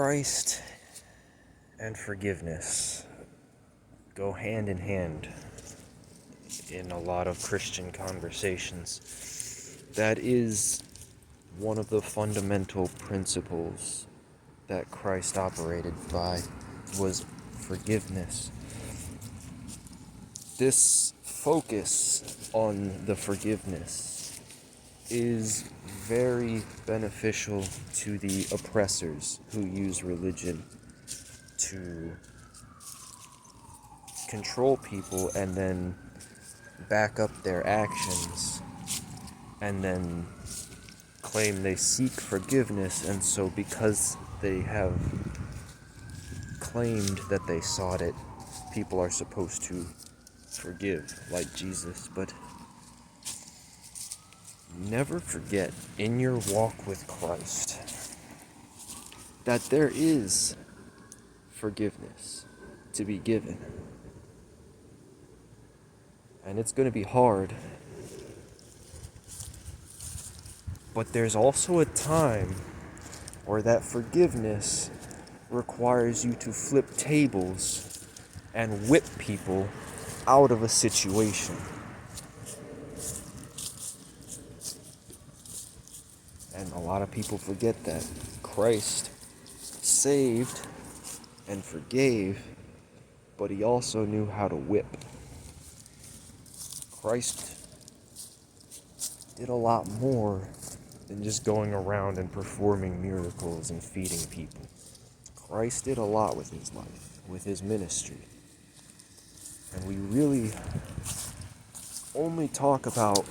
Christ and forgiveness go hand in hand in a lot of Christian conversations. That is one of the fundamental principles that Christ operated by, was forgiveness. This focus on the forgiveness is very beneficial to the oppressors who use religion to control people and then back up their actions and then claim they seek forgiveness, and so because they have claimed that they sought it, people are supposed to forgive like Jesus. But never forget in your walk with Christ that there is forgiveness to be given. And it's going to be hard. But there's also a time where that forgiveness requires you to flip tables and whip people out of a situation. And a lot of people forget that. Christ saved and forgave, but he also knew how to whip. Christ did a lot more than just going around and performing miracles and feeding people. Christ did a lot with his life, with his ministry. And we really only talk about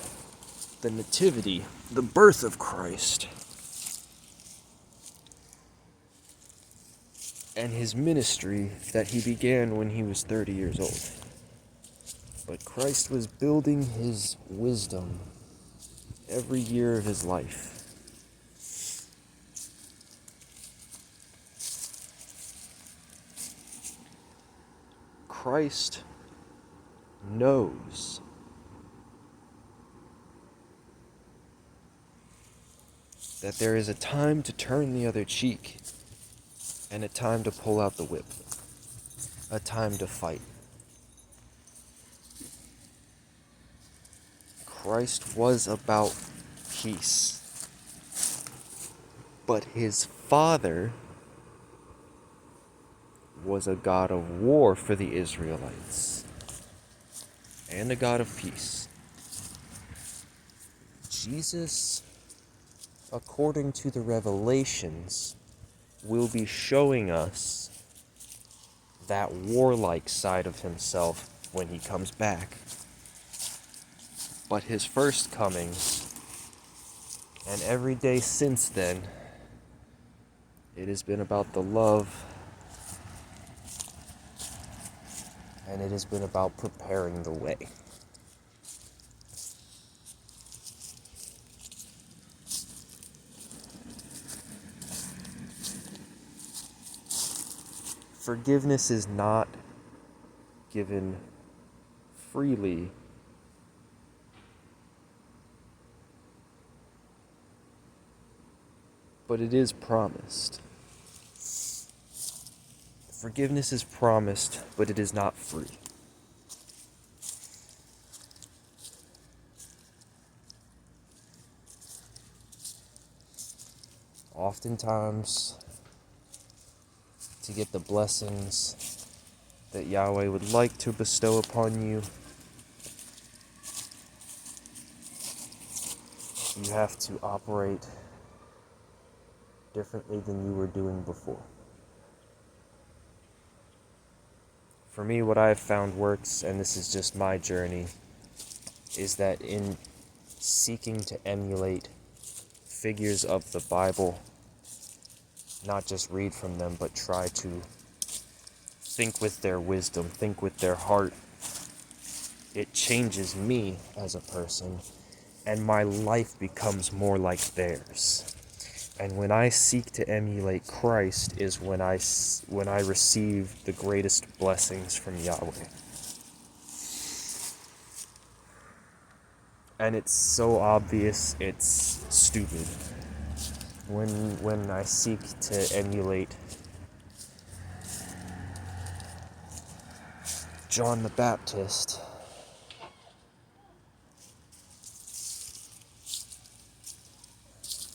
the nativity, the birth of Christ, and his ministry that he began when he was 30 years old. But Christ was building his wisdom every year of his life. Christ knows that there is a time to turn the other cheek and a time to pull out the whip, a time to fight. Christ was about peace, but his Father was a God of war for the Israelites and a God of peace. Jesus, according to the revelations, will be showing us that warlike side of himself when he comes back. But his first coming, and every day since then, it has been about the love, and it has been about preparing the way. Forgiveness is not given freely, but it is promised. Forgiveness is promised, but it is not free. Oftentimes, to get the blessings that Yahweh would like to bestow upon you, you have to operate differently than you were doing before. For me, what I have found works, and this is just my journey, is that in seeking to emulate figures of the Bible, not just read from them, but try to think with their wisdom, think with their heart, it changes me as a person, and my life becomes more like theirs. And when I seek to emulate Christ is when I receive the greatest blessings from Yahweh. And it's so obvious, it's stupid. When I seek to emulate John the Baptist,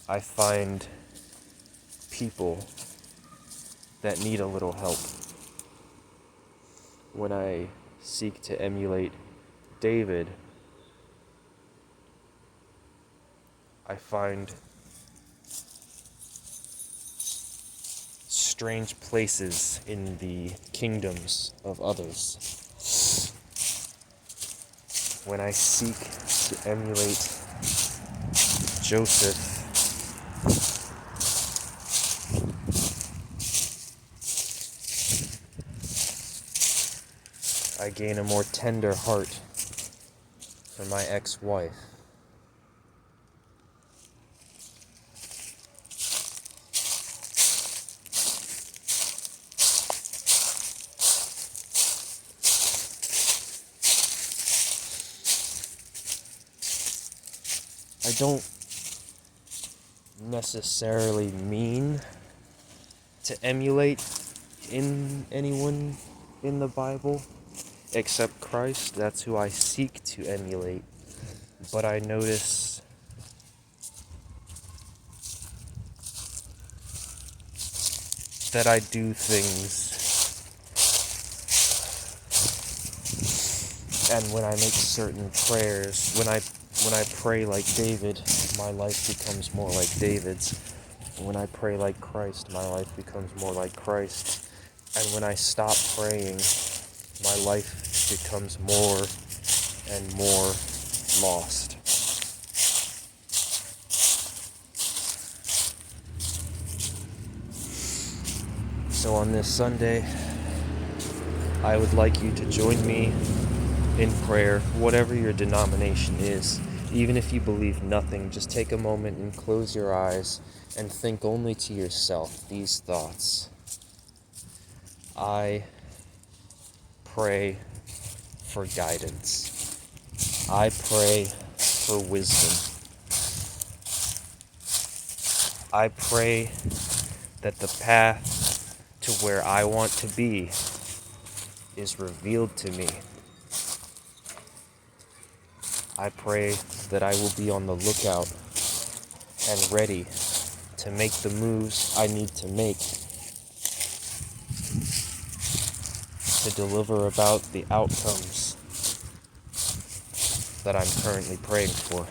I find people that need a little help. When I seek to emulate David, I find strange places in the kingdoms of others. When I seek to emulate Joseph, I gain a more tender heart for my ex-wife. I don't necessarily mean to emulate in anyone in the Bible except Christ. That's who I seek to emulate. But I notice that I do things, and when I make certain prayers, when I pray like David, my life becomes more like David's. When I pray like Christ, my life becomes more like Christ. And when I stop praying, my life becomes more and more lost. So on this Sunday, I would like you to join me in prayer, whatever your denomination is. Even if you believe nothing, just take a moment and close your eyes and think only to yourself these thoughts. I pray for guidance. I pray for wisdom. I pray that the path to where I want to be is revealed to me. I pray that I will be on the lookout and ready to make the moves I need to make to deliver about the outcomes that I'm currently praying for.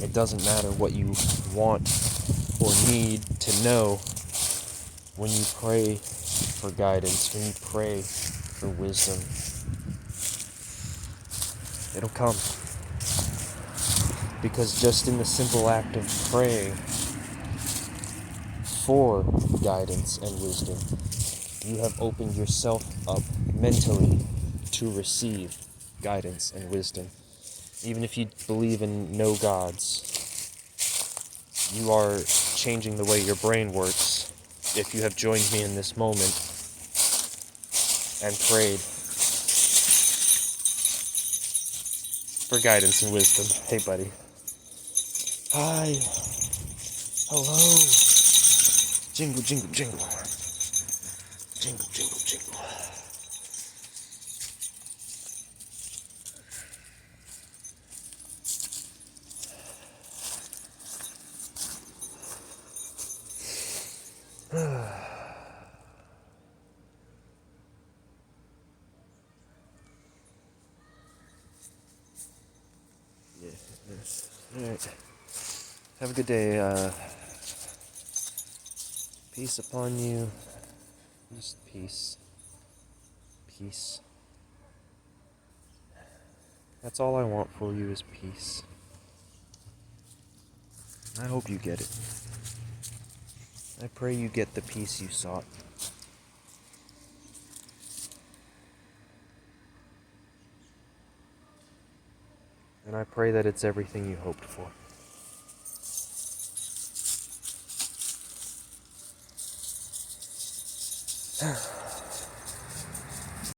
It doesn't matter what you want or need to know when you pray for guidance, when you pray for wisdom. It'll come. Because just in the simple act of praying for guidance and wisdom, you have opened yourself up mentally to receive guidance and wisdom. Even if you believe in no gods, you are changing the way your brain works if you have joined me in this moment and prayed for guidance and wisdom. Hey, buddy. Hi. Hello. Jingle, jingle, jingle. Jingle, jingle, jingle. Yes. Alright. Have a good day. Peace upon you. Just peace. Peace. That's all I want for you is peace. I hope you get it. I pray you get the peace you sought. And I pray that it's everything you hoped for.